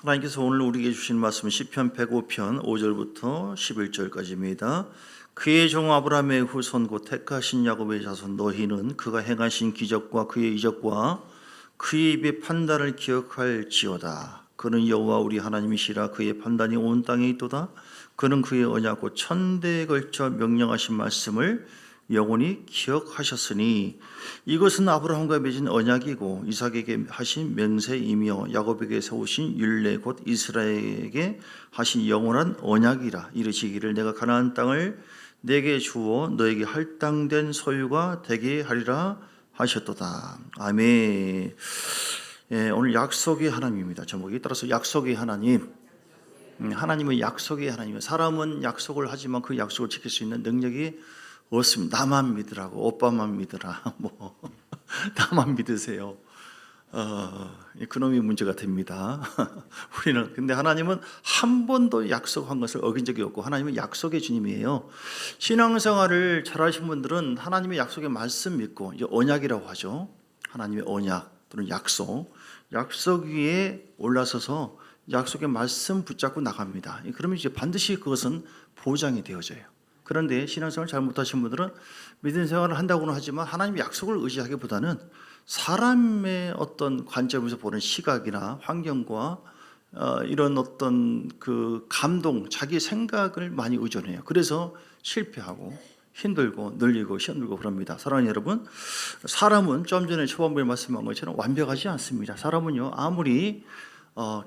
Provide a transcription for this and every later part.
하나님께서 오늘 우리에게 주신 말씀은 시편 105편 5절부터 11절까지입니다. 그의 종 아브라함의 후손 곧 택하신 야곱의 자손 너희는 그가 행하신 기적과 그의 이적과 그의 입의 판단을 기억할지어다. 그는 여호와 우리 하나님이시라. 그의 판단이 온 땅에 있도다. 그는 그의 언약 곧 천대에 걸쳐 명령하신 말씀을 영원히 기억하셨으니 이것은 아브라함과 맺은 언약이고 이삭에게 하신 맹세이며 야곱에게 세우신 율례 곧 이스라엘에게 하신 영원한 언약이라. 이르시기를 내가 가나안 땅을 내게 주어 너에게 할당된 소유가 되게 하리라 하셨도다. 아멘. 예, 오늘 약속의 하나님입니다. 제목이 따라서 약속의 하나님. 하나님은 약속의 하나님이에요. 사람은 약속을 하지만 그 약속을 지킬 수 있는 능력이 없습니다. 나만 믿으라고, 오빠만 믿으라, 뭐 나만 믿으세요. 그놈이 문제가 됩니다. 우리는 근데 하나님은 한 번도 약속한 것을 어긴 적이 없고 하나님은 약속의 주님이에요. 신앙생활을 잘하신 분들은 하나님의 약속의 말씀 믿고 이제 언약이라고 하죠. 하나님의 언약 또는 약속 위에 올라서서 약속의 말씀 붙잡고 나갑니다. 그러면 이제 반드시 그것은 보장이 되어져요. 그런데 신앙생활을 잘 못하신 분들은 믿음 생활을 한다고는 하지만 하나님의 약속을 의지하기보다는 사람의 어떤 관점에서 보는 시각이나 환경과 이런 어떤 그 감동, 자기 생각을 많이 의존해요. 그래서 실패하고 힘들고 늘리고 힘들고 그럽니다. 사랑하는 여러분, 사람은 좀 전에 초반부에 말씀한 것처럼 완벽하지 않습니다. 사람은요 아무리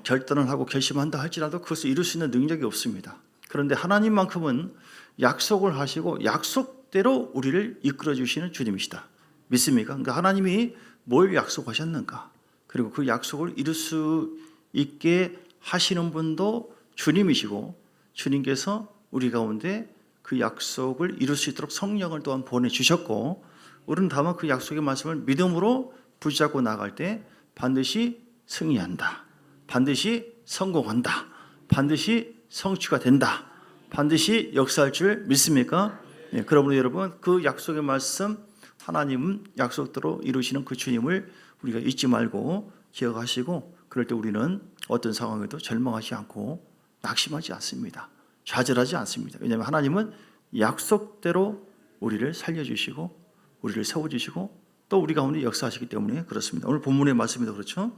결단을 하고 결심한다 할지라도 그것을 이룰 수 있는 능력이 없습니다. 그런데 하나님만큼은 약속을 하시고 약속대로 우리를 이끌어 주시는 주님이시다. 믿습니까? 그러니까 하나님이 뭘 약속하셨는가? 그리고 그 약속을 이룰 수 있게 하시는 분도 주님이시고 주님께서 우리 가운데 그 약속을 이룰 수 있도록 성령을 또한 보내주셨고 우리는 다만 그 약속의 말씀을 믿음으로 붙잡고 나갈 때 반드시 승리한다. 반드시 성공한다. 반드시 성취가 된다. 반드시 역사할 줄 믿습니까? 네, 그러므로 여러분 그 약속의 말씀 하나님은 약속대로 이루시는 그 주님을 우리가 잊지 말고 기억하시고 그럴 때 우리는 어떤 상황에도 절망하지 않고 낙심하지 않습니다. 좌절하지 않습니다. 왜냐하면 하나님은 약속대로 우리를 살려주시고 우리를 세워주시고 또 우리 가운데 역사하시기 때문에 그렇습니다. 오늘 본문의 말씀에도 그렇죠.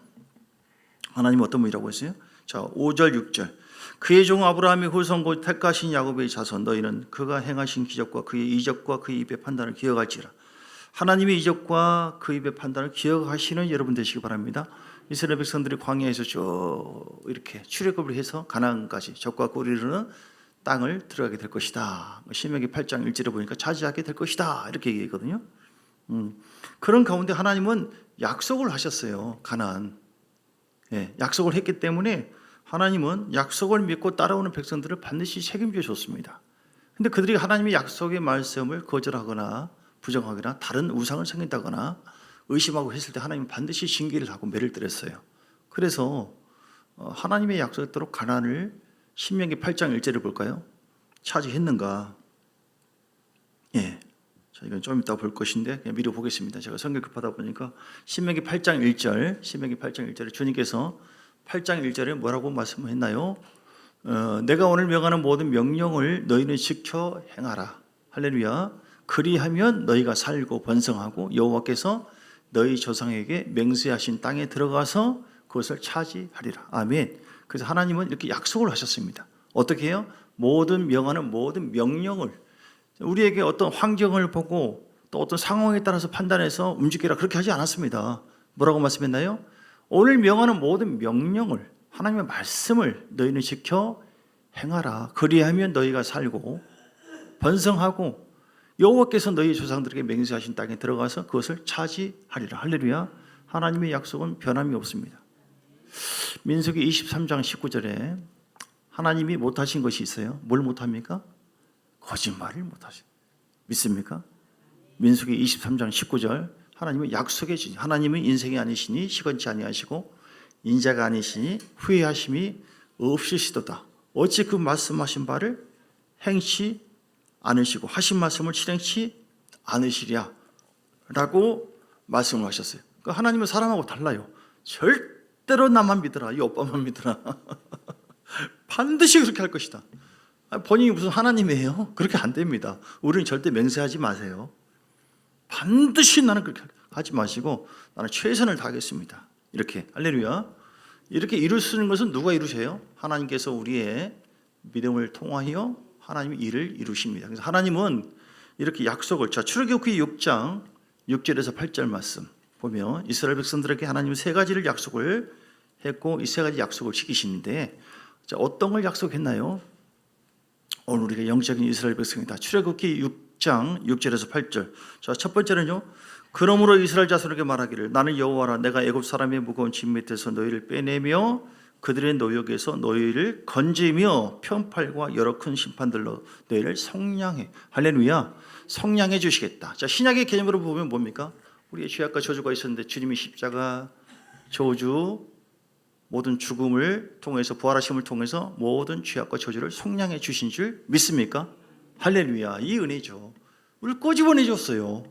하나님은 어떤 분이라고 했어요? 자, 5절 6절 그의 종 아브라함의 후손 곧 택하신 야곱의 자손 너희는 그가 행하신 기적과 그의 이적과 그의 입의 판단을 기억할지라. 하나님의 이적과 그 입의 판단을 기억하시는 여러분 되시기 바랍니다. 이스라엘 백성들이 광야에서 쭉 이렇게 출애굽을 해서 가나안까지 적과 꿀이르는 땅을 들어가게 될 것이다. 신명기 8장 1절에 보니까 차지하게 될 것이다 이렇게 얘기했거든요. 그런 가운데 하나님은 약속을 하셨어요. 가나안. 예, 약속을 했기 때문에 하나님은 약속을 믿고 따라오는 백성들을 반드시 책임져 줬습니다. 그런데 그들이 하나님의 약속의 말씀을 거절하거나 부정하거나 다른 우상을 섬긴다거나 의심하고 했을 때 하나님은 반드시 징계를 하고 매를 때렸어요. 그래서 하나님의 약속대로 가나안을 신명기 8장 1절을 볼까요? 차지했는가? 예, 자, 이건 좀 이따 볼 것인데 그냥 미리 보겠습니다. 제가 성경 급하다 보니까 신명기 8장 1절에 주님께서 8장 1절에 뭐라고 말씀했나요? 내가 오늘 명하는 모든 명령을 너희는 지켜 행하라. 할렐루야. 그리하면 너희가 살고 번성하고 여호와께서 너희 조상에게 맹세하신 땅에 들어가서 그것을 차지하리라. 아멘. 그래서 하나님은 이렇게 약속을 하셨습니다. 어떻게 해요? 모든 명하는 모든 명령을 우리에게 어떤 환경을 보고 또 어떤 상황에 따라서 판단해서 움직이라 그렇게 하지 않았습니다. 뭐라고 말씀했나요? 오늘 명하는 모든 명령을 하나님의 말씀을 너희는 지켜 행하라. 그리하면 너희가 살고 번성하고 여호와께서 너희 조상들에게 맹세하신 땅에 들어가서 그것을 차지하리라. 할렐루야. 하나님의 약속은 변함이 없습니다. 민수기 23장 19절에 하나님이 못하신 것이 있어요. 뭘 못합니까? 거짓말을 못하신. 믿습니까? 민수기 23장 19절 하나님은 약속의 주님. 하나님은 인생이 아니시니 시건치 아니하시고 인자가 아니시니 후회하심이 없으시도다. 어찌 그 말씀하신 바를 행치 않으시고 하신 말씀을 실행치 않으시랴 라고 말씀을 하셨어요. 그러니까 하나님은 사람하고 달라요. 절대로 나만 믿어라, 이 오빠만 믿어라. 반드시 그렇게 할 것이다. 본인이 무슨 하나님이에요? 그렇게 안 됩니다. 우리는 절대 맹세하지 마세요. 반드시 나는 그렇게 하지 마시고 나는 최선을 다하겠습니다. 이렇게 할렐루야. 이렇게 이루시는 것은 누가 이루세요? 하나님께서 우리의 믿음을 통하여 하나님이 일을 이루십니다. 그래서 하나님은 이렇게 약속을, 자, 출애굽기 6장 6절에서 8절 말씀 보면 이스라엘 백성들에게 하나님은 세 가지를 약속을 했고 이 세 가지 약속을 지키시는데, 자, 어떤 걸 약속했나요? 오늘 우리가 영적인 이스라엘 백성이다. 출애굽기 6장 6절에서 8절. 자, 첫 번째는요. 그러므로 이스라엘 자손에게 말하기를 나는 여호와라 내가 애굽 사람의 무거운 짐 밑에서 너희를 빼내며 그들의 노역에서 너희를 건지며 편팔과 여러 큰 심판들로 너희를 성량해. 할렐루야. 성량해 주시겠다. 자, 신약의 개념으로 보면 뭡니까? 우리의 죄악과 저주가 있었는데 주님이 십자가, 저주, 모든 죽음을 통해서 부활하심을 통해서 모든 죄악과 저주를 속량해 주신 줄 믿습니까? 할렐루야. 이 은혜죠. 우리를 꼬집어내 줬어요.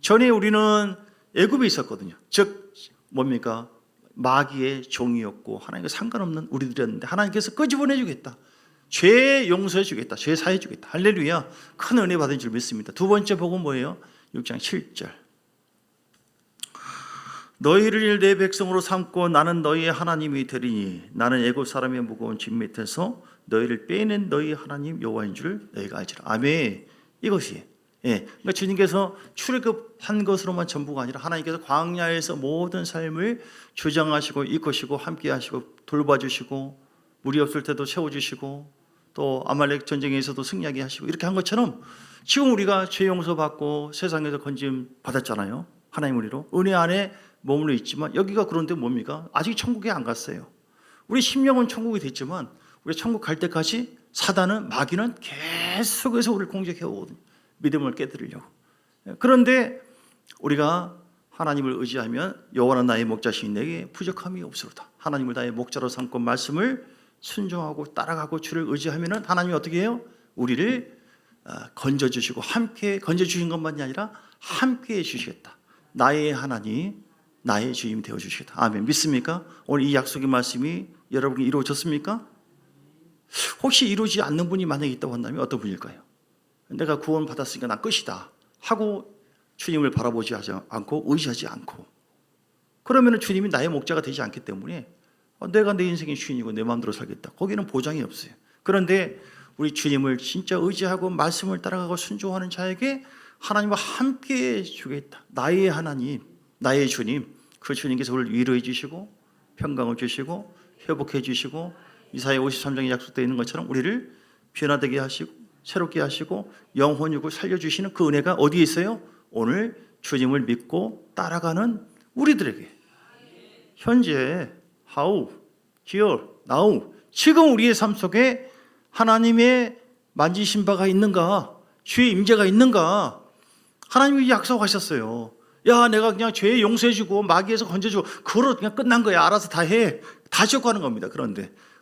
전에 우리는 애굽에 있었거든요. 즉 뭡니까? 마귀의 종이었고 하나님과 상관없는 우리들이었는데 하나님께서 끄집어내 주겠다. 죄 용서해 주겠다. 죄 사해 주겠다. 할렐루야. 큰 은혜 받은 줄 믿습니다. 두 번째 복은 뭐예요? 6장 7절. 너희를 내 백성으로 삼고 나는 너희의 하나님이 되리니 나는 애굽 사람의 무거운 짐 밑에서 너희를 빼낸 너희 하나님 여호와인 줄 너희가 알지라. 아멘. 이것이 그러니까 주님께서 출애굽한 것으로만 전부가 아니라 하나님께서 광야에서 모든 삶을 주장하시고 이끄시고 함께하시고 돌봐주시고 물이 없을 때도 채워주시고 또 아말렉 전쟁에서도 승리하게 하시고 이렇게 한 것처럼 지금 우리가 죄 용서받고 세상에서 건짐 받았잖아요. 하나님 우리로 은혜 안에 머물러 있지만 여기가 그런데 뭡니까? 아직 천국에 안 갔어요. 우리 심령은 천국이 됐지만 우리 천국 갈 때까지 사단은 마귀는 계속해서 우리를 공격해 오거든요. 믿음을 깨뜨리려고. 그런데 우리가 하나님을 의지하면 여호와는 나의 목자시니 내게 부족함이 없으로다. 하나님을 나의 목자로 삼고 말씀을 순종하고 따라가고 주를 의지하면 하나님이 어떻게 해요? 우리를 건져주시고 함께 건져주신 것만이 아니라 함께 해주시겠다. 나의 하나님, 나의 주임 되어주시겠다. 아멘. 믿습니까? 오늘 이 약속의 말씀이 여러분이 이루어졌습니까? 혹시 이루어지지 않는 분이 만약에 있다고 한다면 어떤 분일까요? 내가 구원 받았으니까 난 끝이다 하고 주님을 바라보지 않고 의지하지 않고, 그러면 주님이 나의 목자가 되지 않기 때문에 내가 내 인생의 주인이고 내 마음대로 살겠다. 거기는 보장이 없어요. 그런데 우리 주님을 진짜 의지하고 말씀을 따라가고 순종하는 자에게 하나님과 함께 주겠다. 나의 하나님, 나의 주님, 그 주님께서 우리를 위로해 주시고 평강을 주시고 회복해 주시고 이사야 53장에 약속되어 있는 것처럼 우리를 변화되게 하시고 새롭게 하시고 영혼 육을 살려주시는 그 은혜가 어디에 있어요? 오늘 주님을 믿고 따라가는 우리들에게 현재 how, here, now 지금 우리의 삶 속에 하나님의 만지신 바가 있는가? 주의 임재가 있는가? 하나님이 약속하셨어요. 야, 내가 그냥 죄 용서해주고 마귀에서 건져주고 그걸로 그냥 끝난 거야. 알아서 다 해. 다 지었고 하는 겁니다.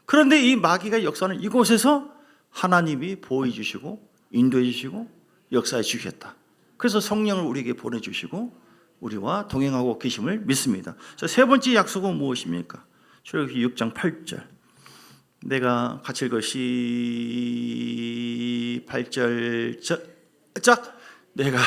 그런데 이 마귀가 역사하는 이곳에서 하나님이 보호해 주시고 인도해 주시고 역사해 주셨다. 그래서 성령을 우리에게 보내주시고 우리와 동행하고 계심을 믿습니다. 자, 세 번째 약속은 무엇입니까? 출애굽기 6장 8절. 내가 같이 읽으시 8절. 자, 내가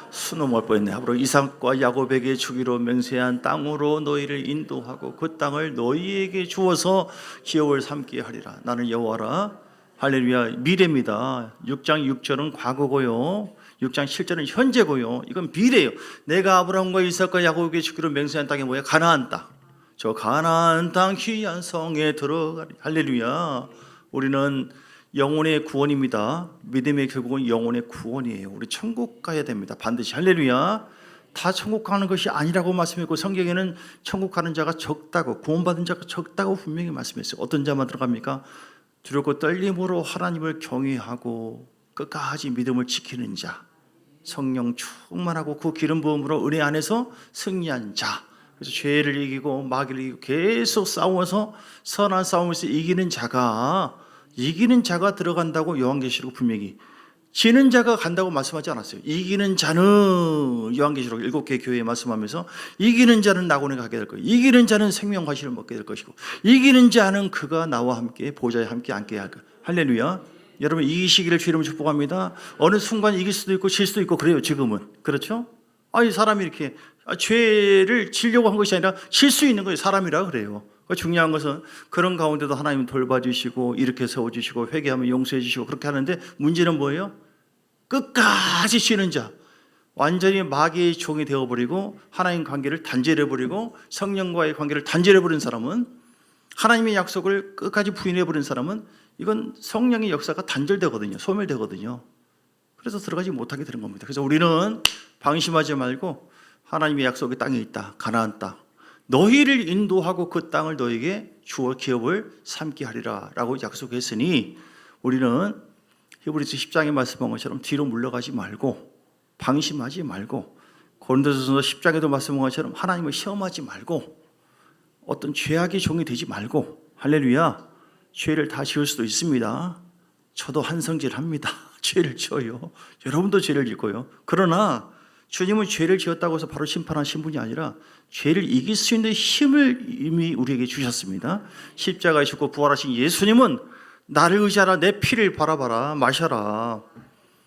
수놓 못 뻔했네. 앞으로 이삭과 야곱에게 주기로 맹세한 땅으로 너희를 인도하고 그 땅을 너희에게 주어서 기업을 삼게 하리라. 나는 여호와라. 할렐루야. 미래입니다. 6장 6절은 과거고요. 6장 7절은 현재고요. 이건 미래예요. 내가 아브라함과 이삭과 야곱에게 주기로 맹세한 땅이 뭐예요? 가나안 땅. 저 가나안 땅 귀한 성에 들어가리. 할렐루야. 우리는 영혼의 구원입니다. 믿음의 결국은 영혼의 구원이에요. 우리 천국 가야 됩니다. 반드시. 할렐루야. 다 천국 가는 것이 아니라고 말씀했고 성경에는 천국 가는 자가 적다고 구원받은 자가 적다고 분명히 말씀했어요. 어떤 자만 들어갑니까? 두렵고 떨림으로 하나님을 경외하고 끝까지 믿음을 지키는 자, 성령 충만하고 그 기름 부음으로 은혜 안에서 승리한 자. 그래서 죄를 이기고 마귀를 이기고 계속 싸워서 선한 싸움에서 이기는 자가 들어간다고 요한계시록 분명히 지는 자가 간다고 말씀하지 않았어요. 이기는 자는, 요한계시록 7개 교회에 말씀하면서 이기는 자는 낙원에 가게 될 거예요. 이기는 자는 생명 과실을 먹게 될 것이고, 이기는 자는 그가 나와 함께 보좌에 함께 앉게 할 거예요. 할렐루야. 여러분 이기시기를 주이름으로 축복합니다. 어느 순간 이길 수도 있고 질 수도 있고 그래요. 지금은. 그렇죠? 아니 사람이 이렇게 죄를 지려고 한 것이 아니라 질 수 있는 거예요. 사람이라 그래요. 중요한 것은 그런 가운데도 하나님 돌봐주시고 이렇게 세워주시고 회개하면 용서해 주시고 그렇게 하는데, 문제는 뭐예요? 끝까지 쉬는 자, 완전히 마귀의 종이 되어버리고 하나님 관계를 단절해버리고 성령과의 관계를 단절해버린 사람은, 하나님의 약속을 끝까지 부인해버린 사람은 이건 성령의 역사가 단절되거든요. 소멸되거든요. 그래서 들어가지 못하게 되는 겁니다. 그래서 우리는 방심하지 말고 하나님의 약속의 땅에 있다. 가나안 땅. 너희를 인도하고 그 땅을 너희에게 주어 기업을 삼게 하리라 라고 약속했으니, 우리는 히브리서 10장에 말씀한 것처럼 뒤로 물러가지 말고 방심하지 말고, 고린도전서 10장에도 말씀한 것처럼 하나님을 시험하지 말고 어떤 죄악의 종이 되지 말고, 할렐루야, 죄를 다 지을 수도 있습니다. 저도 한성질합니다. 죄를 지어요. 여러분도 죄를 짓고요. 그러나 주님은 죄를 지었다고 해서 바로 심판하신 분이 아니라 죄를 이길 수 있는 힘을 이미 우리에게 주셨습니다. 십자가에 죽고 부활하신 예수님은 나를 의지하라, 내 피를 바라봐라, 마셔라,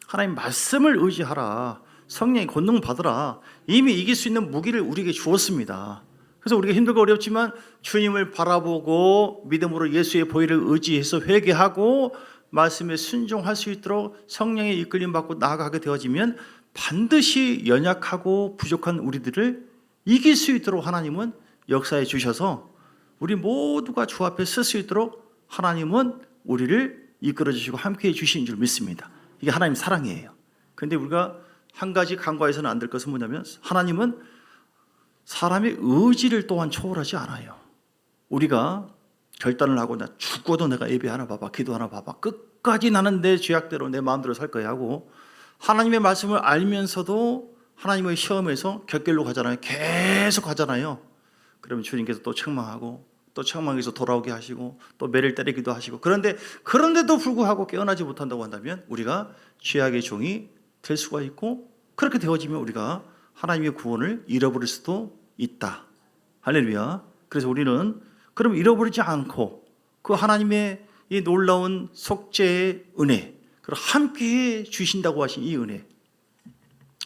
하나님 말씀을 의지하라, 성령의 권능 받으라, 이미 이길 수 있는 무기를 우리에게 주었습니다. 그래서 우리가 힘들고 어렵지만 주님을 바라보고 믿음으로 예수의 보혈을 의지해서 회개하고 말씀에 순종할 수 있도록 성령의 이끌림 받고 나아가게 되어지면 반드시 연약하고 부족한 우리들을 이길 수 있도록 하나님은 역사해 주셔서 우리 모두가 주 앞에 설 수 있도록 하나님은 우리를 이끌어 주시고 함께해 주시는 줄 믿습니다. 이게 하나님 사랑이에요. 그런데 우리가 한 가지 간과해서는 안 될 것은 뭐냐면, 하나님은 사람의 의지를 또한 초월하지 않아요. 우리가 결단을 하고 나 죽어도 내가 예배 하나 봐봐, 기도 하나 봐봐, 끝까지 나는 내 죄악대로 내 마음대로 살 거야 하고 하나님의 말씀을 알면서도 하나님의 시험에서 곁길로 가잖아요. 계속 가잖아요. 그러면 주님께서 또 책망하고 또 책망해서 돌아오게 하시고 또 매를 때리기도 하시고, 그런데도 불구하고 깨어나지 못한다고 한다면 우리가 죄악의 종이 될 수가 있고, 그렇게 되어지면 우리가 하나님의 구원을 잃어버릴 수도 있다. 할렐루야. 그래서 우리는 그럼 잃어버리지 않고 그 하나님의 이 놀라운 속죄의 은혜, 그리고 함께 주신다고 하신 이 은혜,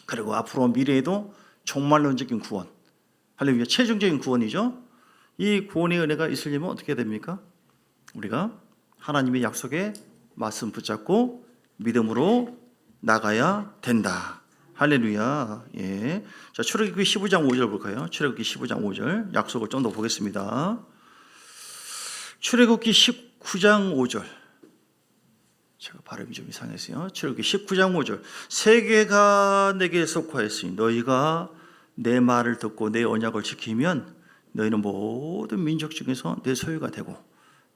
그리고 앞으로 미래에도 종말론적인 구원, 할렐루야, 최종적인 구원이죠. 이 구원의 은혜가 있으려면 어떻게 됩니까? 우리가 하나님의 약속에 말씀 붙잡고 믿음으로 나가야 된다. 할렐루야. 예. 자, 출애굽기 15장 5절 볼까요? 출애굽기 15장 5절 약속을 좀 더 보겠습니다. 출애굽기 19장 5절. 제가 발음이 좀 이상했어요. 출애굽기 19장 5절. 세계가 내게 속하였으니 너희가 내 말을 듣고 내 언약을 지키면 너희는 모든 민족 중에서 내 소유가 되고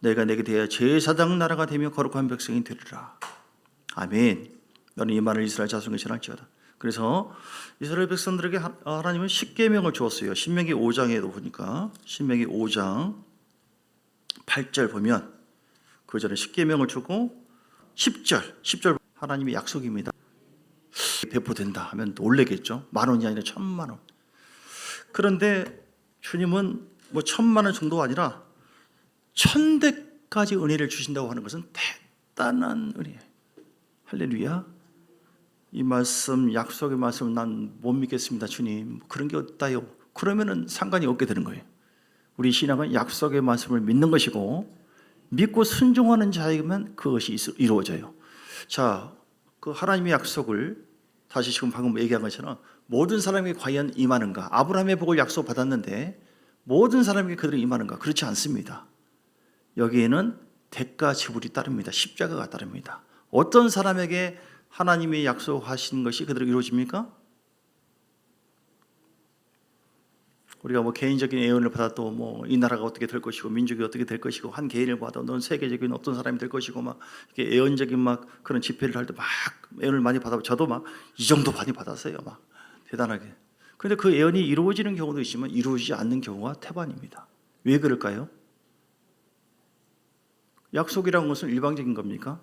내가 내게 대하여 제사장 나라가 되며 거룩한 백성이 되리라. 아멘. 너는 이 말을 이스라엘 자손에게 전할지어다. 그래서 이스라엘 백성들에게 하나님은 십계명을 주었어요. 신명기 5장에도 보니까 신명기 5장 8절 보면 그 전에 십계명을 주고 10절 하나님의 약속입니다. 배포된다 하면 놀래겠죠. 10,000원이 아니라 10,000,000원. 그런데 주님은 뭐 10,000,000원 정도가 아니라 1000대까지 은혜를 주신다고 하는 것은 대단한 은혜예요. 할렐루야. 이 말씀, 약속의 말씀 난 못 믿겠습니다. 주님, 그런 게 없다요. 그러면은 상관이 없게 되는 거예요. 우리 신앙은 약속의 말씀을 믿는 것이고 믿고 순종하는 자에게만 그것이 이루어져요. 자, 그 하나님의 약속을 다시 지금 방금 얘기한 것처럼 모든 사람에게 과연 임하는가? 아브라함의 복을 약속받았는데 모든 사람에게 그들이 임하는가? 그렇지 않습니다. 여기에는 대가 지불이 따릅니다. 십자가가 따릅니다. 어떤 사람에게 하나님이 약속하신 것이 그대로 이루어집니까? 우리가 뭐 개인적인 예언을 받아도 뭐 이 나라가 어떻게 될 것이고 민족이 어떻게 될 것이고 한 개인을 봐도 넌 세계적인 어떤 사람이 될 것이고 막 이렇게 예언적인 막 그런 집회를 할 때 막 예언을 많이 받아, 저도 막 이 정도 많이 받았어요. 막 대단하게. 그런데 그 예언이 이루어지는 경우도 있지만 이루어지지 않는 경우가 태반입니다. 왜 그럴까요? 약속이라는 것은 일방적인 겁니까?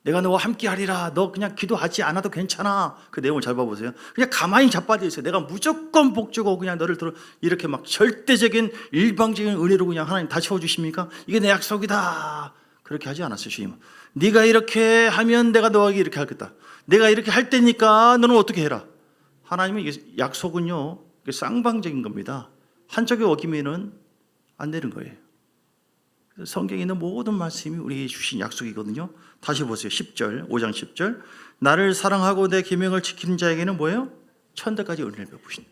내가 너와 함께 하리라. 너 그냥 기도하지 않아도 괜찮아. 그 내용을 잘 봐보세요. 그냥 가만히 자빠져 있어요. 내가 무조건 복 주고 그냥 너를 들어 이렇게 막 절대적인 일방적인 은혜로 그냥 하나님 다 채워주십니까? 이게 내 약속이다. 그렇게 하지 않았어요. 주님은 네가 이렇게 하면 내가 너에게 이렇게 하겠다. 내가 이렇게 할 테니까 너는 어떻게 해라. 하나님의 약속은요, 쌍방적인 겁니다. 한쪽에 어기면은 안 되는 거예요. 성경에 있는 모든 말씀이 우리에게 주신 약속이거든요. 다시 보세요. 10절, 5장 10절. 나를 사랑하고 내 계명을 지키는 자에게는 뭐예요? 천대까지 은혜를 베푸신.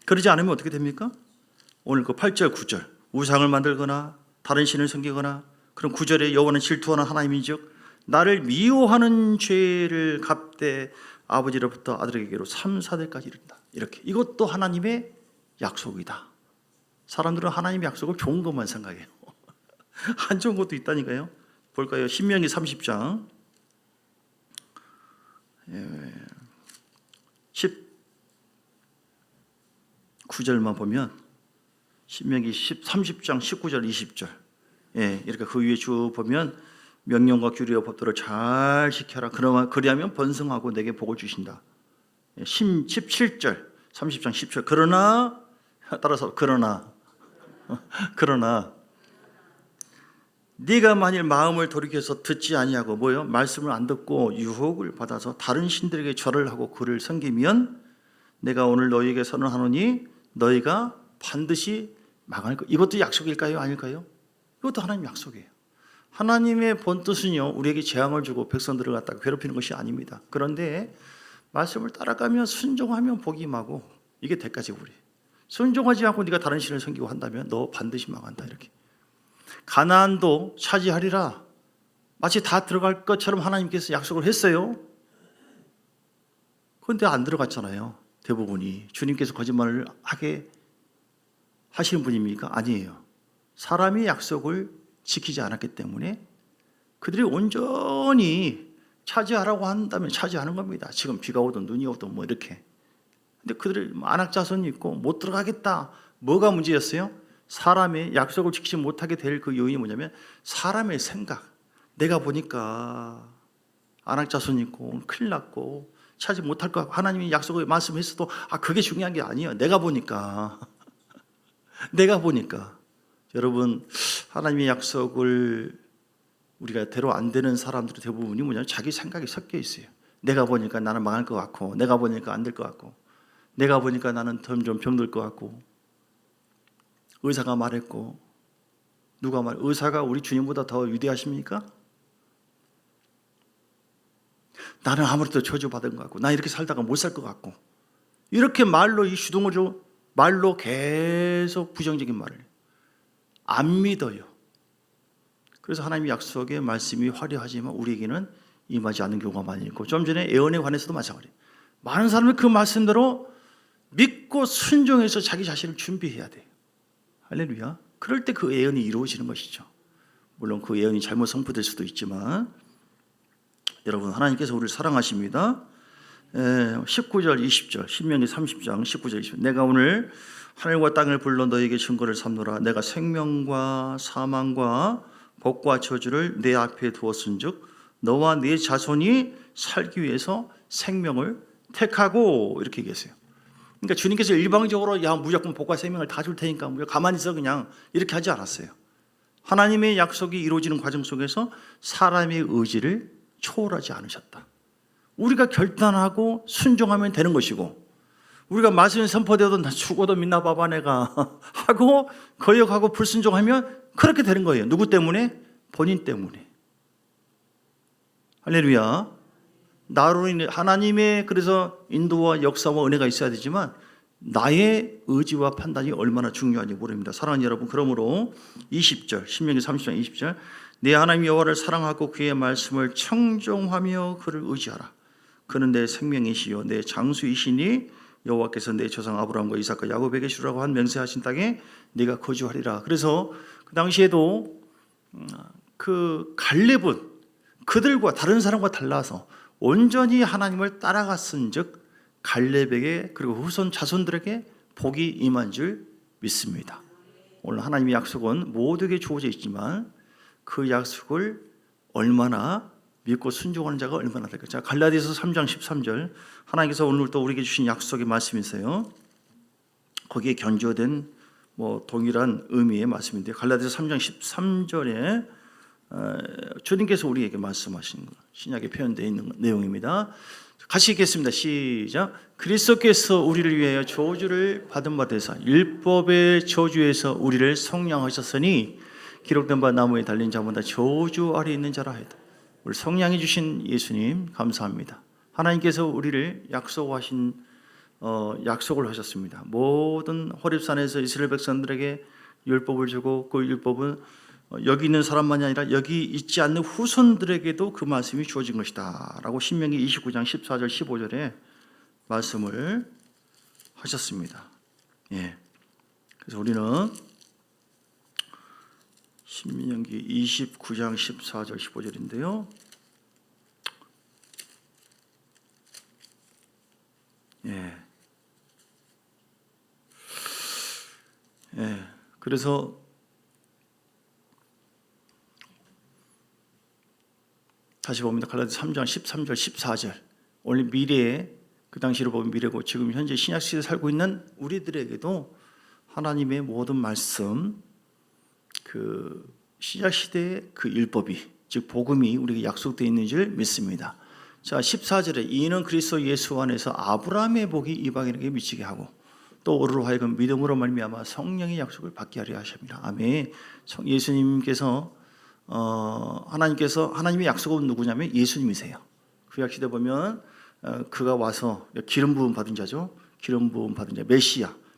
그러지 않으면 어떻게 됩니까? 오늘 그 8절, 9절. 우상을 만들거나 다른 신을 섬기거나 그럼 9절에 여호와는 질투하는 하나님인즉 나를 미워하는 죄를 갚되 아버지로부터 아들에게로 3, 4대까지 이른다. 이렇게. 이것도 하나님의 약속이다. 사람들은 하나님의 약속을 좋은 것만 생각해요. 안 좋은 것도 있다니까요. 볼까요? 신명기 30장 19절만 보면 신명기 30장 19절 20절 이렇게 그 위에 쭉 보면 명령과 규례와 법도를 잘 지켜라. 그리하면 번성하고 내게 복을 주신다. 17절 30장 10절 그러나 따라서 그러나 네가 만일 마음을 돌이켜서 듣지 아니하고 뭐요? 말씀을 안 듣고 유혹을 받아서 다른 신들에게 절을 하고 그를 섬기면 내가 오늘 너희에게 선언하노니 너희가 반드시 망할 것. 이것도 약속일까요? 아닐까요? 이것도 하나님 약속이에요. 하나님의 본뜻은요, 우리에게 재앙을 주고 백성들을 갖다가 괴롭히는 것이 아닙니다. 그런데 말씀을 따라가면 순종하면 복이 임하고 이게 대가지고 우리. 순종하지 않고 네가 다른 신을 섬기고 한다면 너 반드시 망한다. 이렇게. 가나안도 차지하리라. 마치 다 들어갈 것처럼 하나님께서 약속을 했어요. 그런데 안 들어갔잖아요. 대부분이. 주님께서 거짓말을 하게 하시는 분입니까? 아니에요. 사람이 약속을 지키지 않았기 때문에 그들이 온전히 차지하라고 한다면 차지하는 겁니다. 지금 비가 오든 눈이 오든 뭐 이렇게. 근데 그들이 안악자손이 있고 못 들어가겠다. 뭐가 문제였어요? 사람의 약속을 지키지 못하게 될 그 요인이 뭐냐면 사람의 생각. 내가 보니까 안악자손이 있고 큰일 났고 차지 못할 것 같고 하나님이 약속을 말씀했어도 그게 중요한 게 아니에요. 내가 보니까 여러분 하나님의 약속을 우리가 대로 안 되는 사람들의 대부분이 뭐냐면 자기 생각이 섞여 있어요. 내가 보니까 나는 망할 것 같고 내가 보니까 안 될 것 같고 내가 보니까 나는 점점 병들 것 같고 의사가 말했고 의사가 우리 주님보다 더 위대하십니까? 나는 아무래도 저주받은 것 같고 나 이렇게 살다가 못 살 것 같고 이렇게 말로 이 주둥으로 말로 계속 부정적인 말을 안 믿어요. 그래서 하나님의 약속의 말씀이 화려하지만 우리에게는 임하지 않는 경우가 많이 있고 좀 전에 예언에 관해서도 마찬가지예요. 많은 사람이 그 말씀대로 믿고 순종해서 자기 자신을 준비해야 돼요. 할렐루야. 그럴 때 그 예언이 이루어지는 것이죠. 물론 그 예언이 잘못 선포될 수도 있지만 여러분 하나님께서 우리를 사랑하십니다. 19절 20절 신명기 30장 19절 20절 내가 오늘 하늘과 땅을 불러 너에게 증거를 삼노라. 내가 생명과 사망과 복과 저주를 내 앞에 두었은즉 너와 네 자손이 살기 위해서 생명을 택하고 이렇게 얘기했어요. 그러니까 주님께서 일방적으로 무조건 복과 생명을 다 줄 테니까 가만히 있어 그냥 이렇게 하지 않았어요. 하나님의 약속이 이루어지는 과정 속에서 사람의 의지를 초월하지 않으셨다. 우리가 결단하고 순종하면 되는 것이고 우리가 말씀이 선포되어도 나 죽어도 믿나 봐봐 내가 하고 거역하고 불순종하면 그렇게 되는 거예요. 누구 때문에? 본인 때문에. 할렐루야. 나로 인해 하나님의 그래서 인도와 역사와 은혜가 있어야 되지만 나의 의지와 판단이 얼마나 중요한지 모릅니다. 사랑하는 여러분, 그러므로 20절 신명기 30장 20절 내 하나님 여호와를 사랑하고 그의 말씀을 청종하며 그를 의지하라. 그는 내 생명이시요 내 장수이시니 여호와께서 내 조상 아브라함과 이삭과 야곱에게 주라고 한 맹세하신 땅에 네가 거주하리라. 그래서 그 당시에도 그 갈렙은 그들과 다른 사람과 달라서 온전히 하나님을 따라갔은즉 갈렙에게 그리고 후손 자손들에게 복이 임한 줄 믿습니다. 오늘 하나님의 약속은 모두에게 주어져 있지만 그 약속을 얼마나 믿고 순종하는 자가 얼마나 될까? 자, 갈라디아서 3장 13절 하나님께서 오늘 또 우리에게 주신 약속의 말씀이세요. 거기에 견조된 동일한 의미의 말씀인데 갈라디아서 3장 13절에 주님께서 우리에게 말씀하신 것, 신약에 표현되어 있는 내용입니다. 같이 읽겠습니다. 시작. 그리스도께서 우리를 위하여 저주를 받은 바 되사 율법의 저주에서 우리를 속량하셨으니 기록된 바 나무에 달린 자보다 저주 아래 있는 자라 하였다. 우리 속량해 주신 예수님 감사합니다. 하나님께서 우리를 약속을 하셨습니다. 모든 호렙산에서 이스라엘 백성들에게 율법을 주고 그 율법은 여기 있는 사람만이 아니라 여기 있지 않는 후손들에게도 그 말씀이 주어진 것이다 라고 신명기 29장 14절 15절에 말씀을 하셨습니다. 예. 그래서 우리는 신명기 29장 14절 15절인데요. 예. 예. 그래서 다시 봅니다. 갈라디아서 3장 13절 14절. 오늘 미래에 그 당시로 보면 미래고 지금 현재 신약 시대에 살고 있는 우리들에게도 하나님의 모든 말씀 그 신약 시대의 그 율법이 즉 복음이 우리에게 약속되어 있는 줄 믿습니다. 자, 14절에 이는 그리스도 예수 안에서 아브라함의 복이 이방인에게 미치게 하고 또 우리로 하여금 믿음으로 말미암아 성령의 약속을 받게 하려 하십니다. 아멘. 예수님께서 하나님의 약속은 누구냐면 예수님이세요. 구약 시대 보면 그가 와서 기름 부음 받은 자죠. 기름 부음 받은 자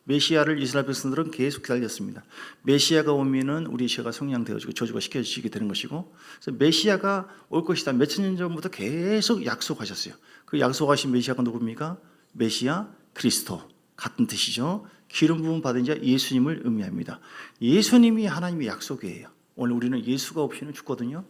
메시아를 이스라엘 백성들은 계속 기다렸습니다. 메시아가 오면은 우리 죄가 성량되어지고 저주가 시켜지게 되는 것이고, 그래서 메시아가 올 것이다. 몇천 년 전부터 계속 약속하셨어요. 그 약속하신 메시아가 누굽니까? 메시아 그리스도 같은 뜻이죠. 기름 부음 받은 자 예수님을 의미합니다. 예수님이 하나님의 약속이에요. 오늘 우리는 예수가 없이는 죽거든요.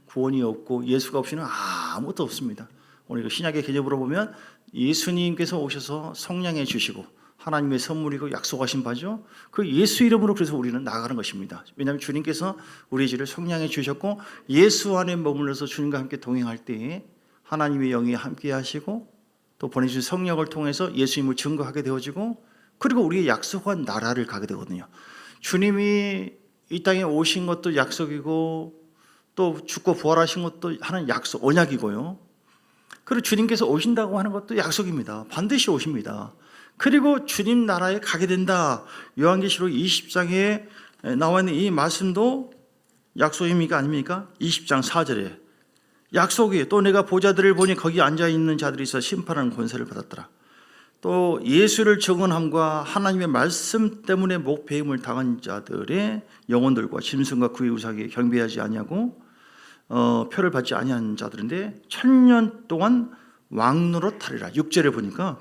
구원이 없고 예수가 없이는 아무것도 없습니다. 오늘 신약의 개념으로 보면 예수님께서 오셔서 성량해 주시고 하나님의 선물이고 약속하신 바죠. 그 예수 이름으로 그래서 우리는 나아가는 것입니다. 왜냐하면 주님께서 우리의 죄를 성량해 주셨고 예수 안에 머물러서 주님과 함께 동행할 때에 하나님의 영이 함께 하시고 또 보내주신 성령을 통해서 예수님을 증거하게 되어지고 그리고 우리의 약속한 나라를 가게 되거든요. 주님이 이 땅에 오신 것도 약속이고 또 죽고 부활하신 것도 하나님 약속, 언약이고요. 그리고 주님께서 오신다고 하는 것도 약속입니다. 반드시 오십니다. 그리고 주님 나라에 가게 된다. 요한계시록 20장에 나와 있는 이 말씀도 약속입니까? 아닙니까? 20장 4절에 약속이에요. 또 내가 보좌들을 보니 거기 앉아있는 자들이 있어 심판하는 권세를 받았더라. 또 예수를 증언함과 하나님의 말씀 때문에 목배임을 당한 자들의 영혼들과 짐승과 그의 우상에 경배하지 아니하고 표를 받지 아니한 자들인데 1000년 동안 왕노릇 하리라. 6절에 보니까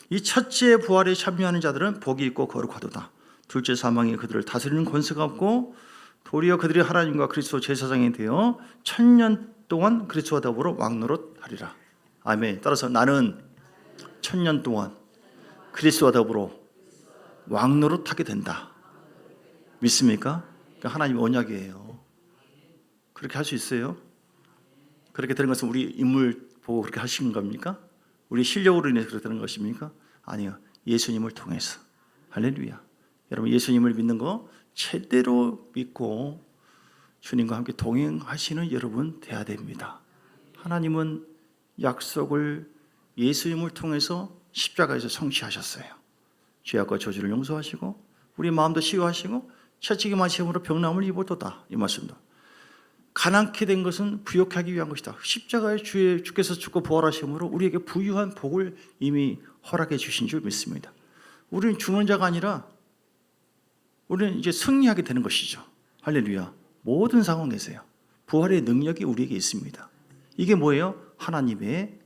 이 첫째 부활에 참여하는 자들은 복이 있고 거룩하도다. 둘째 사망이 그들을 다스리는 권세가 없고 도리어 그들이 하나님과 그리스도 제사장이 되어 1000년 동안 그리스도와 더불어 왕노릇 하리라. 아멘. 따라서 나는 1000년 동안 그리스도와 더불어 왕노릇 하게 된다. 믿습니까? 그러니까 하나님의 언약이에요. 그렇게 할 수 있어요? 그렇게 되는 것은 우리 인물 보고 그렇게 하신 겁니까? 우리 실력으로 인해서 그렇게 되는 것입니까? 아니요. 예수님을 통해서. 할렐루야. 여러분 예수님을 믿는 거 제대로 믿고 주님과 함께 동행하시는 여러분 돼야 됩니다. 하나님은 약속을 예수님을 통해서 십자가에서 성취하셨어요. 죄악과 저주를 용서하시고 우리 마음도 치유하시고 채찍이 마침으로 병남을 입어도다. 이 말씀도. 가난케 된 것은 부욕하기 위한 것이다. 십자가에 주께서 죽고 부활하심으로 우리에게 부유한 복을 이미 허락해 주신 줄 믿습니다. 우리는 죽는 자가 아니라 우리는 이제 승리하게 되는 것이죠. 할렐루야. 모든 상황에서요. 부활의 능력이 우리에게 있습니다. 이게 뭐예요? 하나님의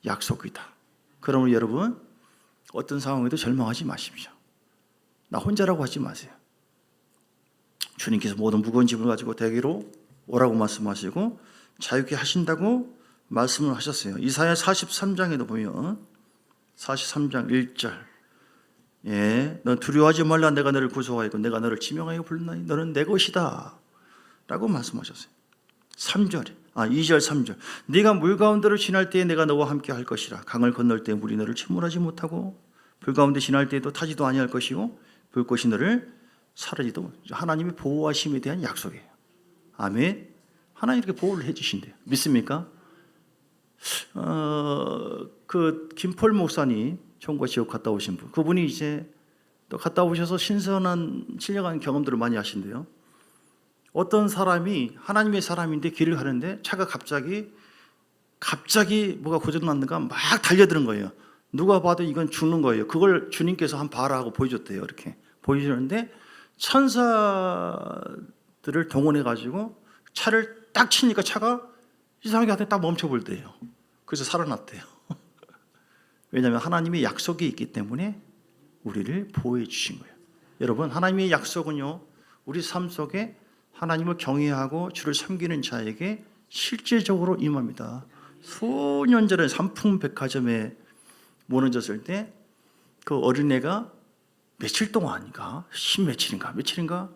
약속이다. 그러므로 여러분 어떤 상황에도 절망하지 마십시오. 나 혼자라고 하지 마세요. 주님께서 모든 무거운 짐을 가지고 대기로 오라고 말씀하시고 자유케 하신다고 말씀을 하셨어요. 이사야 43장에도 보면 43장 1절 넌 두려워하지 말라. 내가 너를 구속하였고 내가 너를 지명하여 불렀나니 너는 내 것이다 라고 말씀하셨어요. 3절에 2절 3절. 네가 물 가운데로 지날 때에 내가 너와 함께 할 것이라. 강을 건널 때 물이 너를 침몰하지 못하고 불 가운데 지날 때에도 타지도 아니할 것이고 불꽃이 너를 사르지도. 하나님의 보호하심에 대한 약속이에요. 아멘. 하나님 이렇게 보호를 해주신대요. 믿습니까? 그 김폴 목사님 천국과 지옥 갔다 오신 분, 그분이 이제 또 갔다 오셔서 신선한 경험들을 많이 하신대요. 어떤 사람이 하나님의 사람인데 길을 가는데 차가 갑자기 뭐가 고장났는가 막 달려드는 거예요. 누가 봐도 이건 죽는 거예요. 그걸 주님께서 한번 봐라 하고 보여줬대요. 이렇게 보여주는데 천사들을 동원해 가지고 차를 딱 치니까 차가 이상하게 하더니 딱 멈춰볼 때요. 그래서 살아났대요. 왜냐하면 하나님의 약속이 있기 때문에 우리를 보호해 주신 거예요. 여러분, 하나님의 약속은요, 우리 삶 속에 하나님을 경외하고 주를 섬기는 자에게 실제적으로 임합니다. 수년 전에 삼풍백화점에 무너졌을 때 그 어린애가 며칠 동안인가, 며칠인가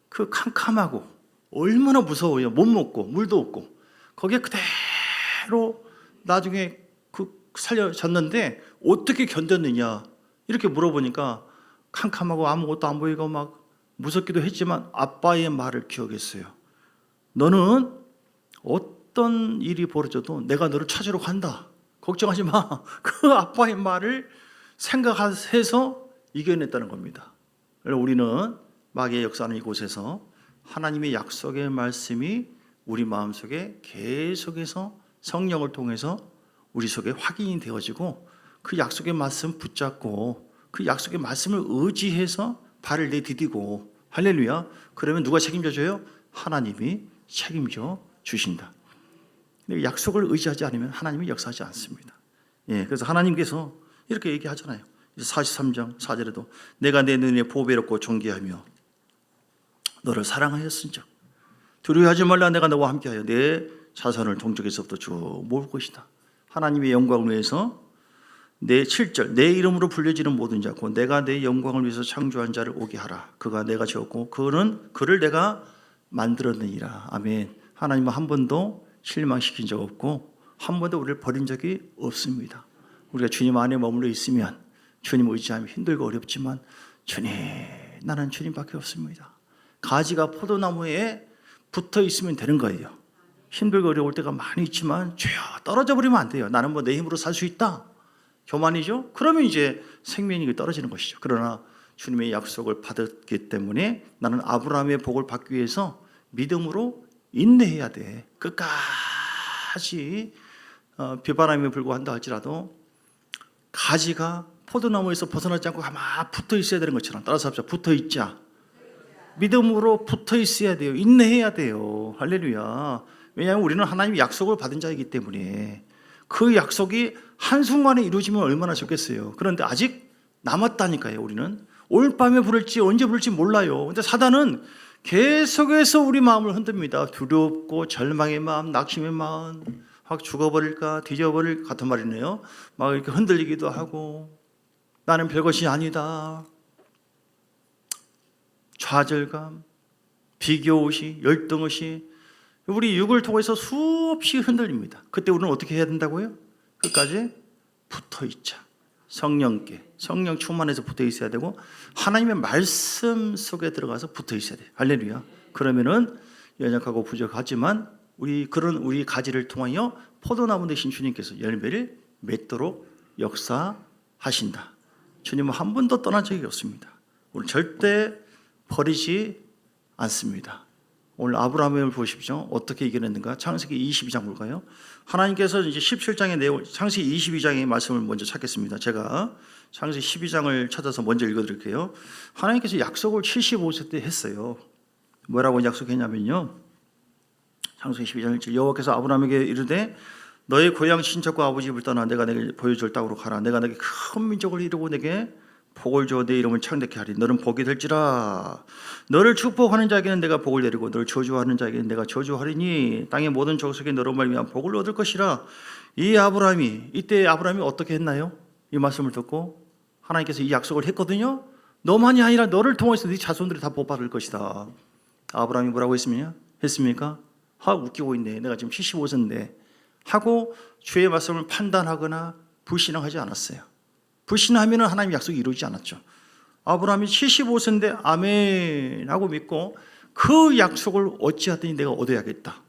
그 캄캄하고 얼마나 무서워요. 못 먹고 물도 없고 거기에 그대로 나중에 살려졌는데 어떻게 견뎠느냐 이렇게 물어보니까 캄캄하고 아무것도 안 보이고 막 무섭기도 했지만 아빠의 말을 기억했어요. 너는 어떤 일이 벌어져도 내가 너를 찾으러 간다. 걱정하지 마. 그 아빠의 말을 생각해서 이겨냈다는 겁니다. 우리는 마귀의 역사하는 이곳에서 하나님의 약속의 말씀이 우리 마음속에 계속해서 성령을 통해서 우리 속에 확인이 되어지고 그 약속의 말씀 붙잡고 그 약속의 말씀을 의지해서 발을 내디디고 할렐루야. 그러면 누가 책임져 줘요? 하나님이 책임져 주신다. 근데 약속을 의지하지 않으면 하나님이 역사하지 않습니다. 그래서 하나님께서 이렇게 얘기하잖아요. 43장 4절에도 내가 내 눈에 보배롭고 존귀하며 너를 사랑하였은즉 두려워하지 말라. 내가 너와 함께하여 내 자손을 동쪽에서부터 쭉 모을 것이다. 하나님의 영광을 위해서 내 7절 내 이름으로 불려지는 모든 자 곧 내가 내 영광을 위해서 창조한 자를 오게 하라. 그가 내가 지었고 그를 내가 만들었느니라. 아멘. 하나님은 한 번도 실망시킨 적 없고 한 번도 우리를 버린 적이 없습니다. 우리가 주님 안에 머물러 있으면 주님 의지하면 힘들고 어렵지만 주님, 나는 주님밖에 없습니다. 가지가 포도나무에 붙어 있으면 되는 거예요. 힘들고 어려울 때가 많이 있지만 주여 떨어져 버리면 안 돼요. 나는 뭐 내 힘으로 살 수 있다. 교만이죠. 그러면 이제 생명이 떨어지는 것이죠. 그러나 주님의 약속을 받았기 때문에 나는 아브라함의 복을 받기 위해서 믿음으로 인내해야 돼. 끝까지 비바람이 불고 한다 할지라도 가지가 포도나무에서 벗어나지 않고 가만 붙어 있어야 되는 것처럼 따라서 합시다. 붙어 있자. 믿음으로 붙어 있어야 돼요. 인내해야 돼요. 할렐루야. 왜냐하면 우리는 하나님의 약속을 받은 자이기 때문에 그 약속이 한순간에 이루어지면 얼마나 좋겠어요. 그런데 아직 남았다니까요. 우리는 올밤에 부를지 언제 부를지 몰라요. 근데 사단은 계속해서 우리 마음을 흔듭니다. 두렵고 절망의 마음, 낙심의 마음, 확 죽어버릴까 뒤져버릴 같은 말이네요. 막 이렇게 흔들리기도 하고 나는 별것이 아니다. 좌절감, 비교의식, 열등의식, 우리 육을 통해서 수없이 흔들립니다. 그때 우리는 어떻게 해야 된다고요? 끝까지 붙어 있자. 성령께, 성령 충만해서 붙어 있어야 되고 하나님의 말씀 속에 들어가서 붙어 있어야 돼요. 할렐루야. 그러면은 연약하고 부족하지만 우리 가지를 통하여 포도나무 되신 주님께서 열매를 맺도록 역사하신다. 주님은 한 번도 떠난 적이 없습니다. 우리 절대 버리지 않습니다. 오늘 아브라함을 보십시오. 어떻게 이겨냈는가? 창세기 22장 볼까요? 하나님께서 이제 17장의 내용, 창세기 22장의 말씀을 먼저 찾겠습니다. 제가 창세기 12장을 찾아서 먼저 읽어드릴게요. 하나님께서 약속을 75세 때 했어요. 뭐라고 약속했냐면요. 창세기 12장 1절 여호와께서 아브라함에게 이르되 너의 고향 친척과 아버지 집을 떠나 내가 내게 보여줄 땅으로 가라. 내가 내게 큰 민족을 이루고 내게 복을 주어 내 이름을 창대케 하리. 너는 복이 될지라. 너를 축복하는 자에게는 내가 복을 내리고 너를 저주하는 자에게는 내가 저주하리니 땅의 모든 족속이 너로 말미암아 복을 얻을 것이라. 이때 아브라함이 어떻게 했나요? 이 말씀을 듣고 하나님께서 이 약속을 했거든요. 너만이 아니라 너를 통해서 네 자손들이 다 복 받을 것이다. 아브라함이 뭐라고 했습니까? 웃기고 있네. 내가 지금 75세인데 하고 주의 말씀을 판단하거나 불신앙하지 않았어요. 불신하면 하나님 약속이 이루어지지 않았죠. 아브라함이 75세인데 아멘 하고 믿고 그 약속을 어찌하더니 내가 얻어야겠다.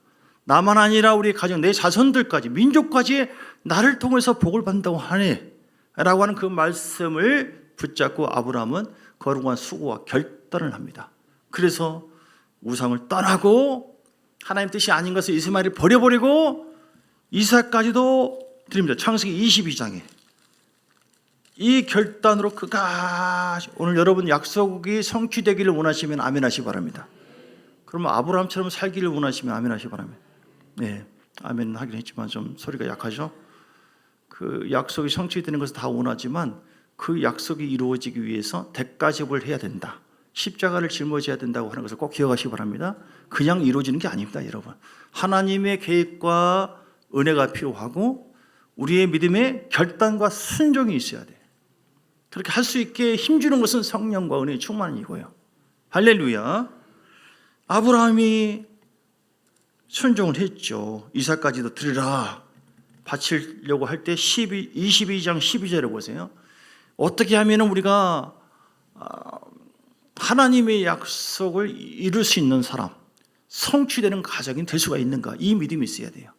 나만 아니라 우리 가정, 내 자손들까지, 민족까지 나를 통해서 복을 받는다고 하네 라고 하는 그 말씀을 붙잡고 아브라함은 거룩한 수고와 결단을 합니다. 그래서 우상을 떠나고 하나님 뜻이 아닌 것을 이스마엘을 버려버리고 이삭까지도 드립니다. 창세기 22장에 이 결단으로 그가 오늘 여러분 약속이 성취되기를 원하시면 아멘 하시기 바랍니다. 그러면 아브라함처럼 살기를 원하시면 아멘 하시기 바랍니다. 네, 아멘 하긴 했지만 좀 소리가 약하죠. 그 약속이 성취되는 것을 다 원하지만 그 약속이 이루어지기 위해서 대가 지불을 해야 된다. 십자가를 짊어져야 된다고 하는 것을 꼭 기억하시기 바랍니다. 그냥 이루어지는 게 아닙니다, 여러분. 하나님의 계획과 은혜가 필요하고 우리의 믿음의 결단과 순종이 있어야 돼요. 그렇게 할 수 있게 힘주는 것은 성령과 은혜의 충만이고요. 할렐루야. 아브라함이 순종을 했죠. 이삭까지도 드리라 바치려고 할 때 22장 12절에 보세요. 어떻게 하면 우리가 하나님의 약속을 이룰 수 있는 사람, 성취되는 가정이 될 수가 있는가? 이 믿음이 있어야 돼요.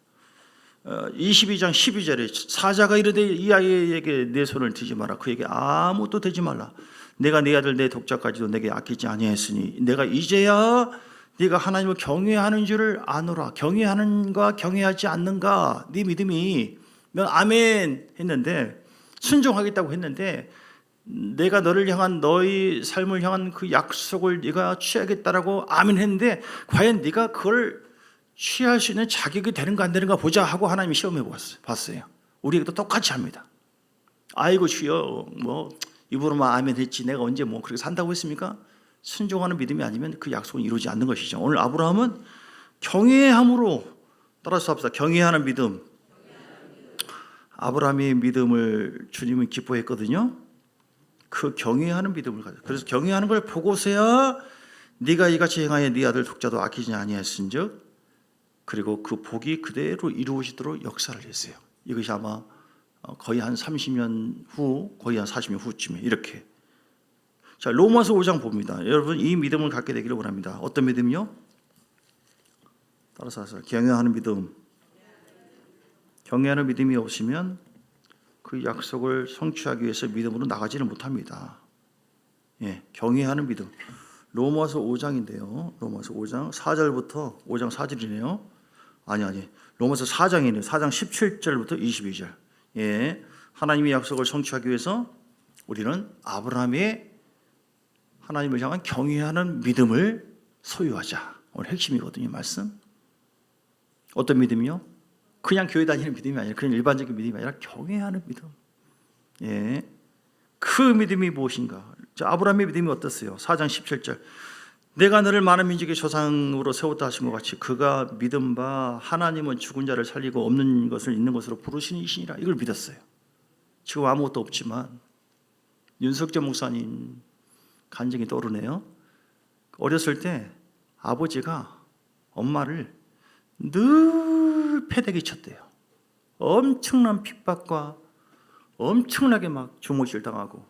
22장 12절에 사자가 이르되 이 아이에게 내 손을 대지 마라. 그에게 아무것도 대지 말라. 내가 내 아들 내 독자까지도 내게 아끼지 아니하였으니 내가 이제야 네가 하나님을 경외하는 줄을 아노라. 경외하는가 경외하지 않는가 네 믿음이 넌 아멘 했는데 순종하겠다고 했는데 내가 너를 향한 너희 삶을 향한 그 약속을 네가 취하겠다라고 아멘 했는데 과연 네가 그걸 취할 수 있는 자격이 되는가 안 되는가 보자 하고 하나님이 시험해 봤어요. 우리에게도 똑같이 합니다. 아이고 주여 뭐 입으로만 아멘 했지 내가 언제 뭐 그렇게 산다고 했습니까? 순종하는 믿음이 아니면 그 약속은 이루어지지 않는 것이죠. 오늘 아브라함은 경외함으로 따라서 합시다. 경외하는 믿음. 아브라함의 믿음을 주님은 기뻐했거든요. 그 경외하는 믿음을 가져. 그래서 경외하는 걸 보고서야 네가 이같이 행하여 네 아들 독자도 아끼지 아니하였은즉 그리고 그 복이 그대로 이루어지도록 역사를 했어요. 이것이 아마 거의 한 30년 후, 거의 한 40년 후쯤에 이렇게. 자, 로마서 5장 봅니다. 여러분 이 믿음을 갖게 되기를 원합니다. 어떤 믿음이요? 따라서 하세요. 경외하는 믿음. 경외하는 믿음이 없으면 그 약속을 성취하기 위해서 믿음으로 나가지는 못합니다. 예, 경외하는 믿음. 로마서 5장인데요. 로마서 5장 4절부터 5장 4절이네요. 아니. 로마서 4장이네요. 4장 17절부터 22절. 예. 하나님의 약속을 성취하기 위해서 우리는 아브라함의 하나님을 향한 경외하는 믿음을 소유하자. 오늘 핵심이거든요, 말씀. 어떤 믿음이요? 그냥 교회 다니는 믿음이 아니라 그냥 일반적인 믿음이 아니라 경외하는 믿음. 예. 그 믿음이 무엇인가? 아브라함의 믿음이 어떻어요? 4장 17절. 내가 너를 많은 민족의 조상으로 세웠다 하신 것 같이 그가 믿은 바 하나님은 죽은 자를 살리고 없는 것을 있는 것으로 부르시는 이시니라. 이걸 믿었어요. 지금 아무것도 없지만 윤석재 목사님 간증이 떠오르네요. 어렸을 때 아버지가 엄마를 늘 패대기 쳤대요. 엄청난 핍박과 엄청나게 막 주모질 당하고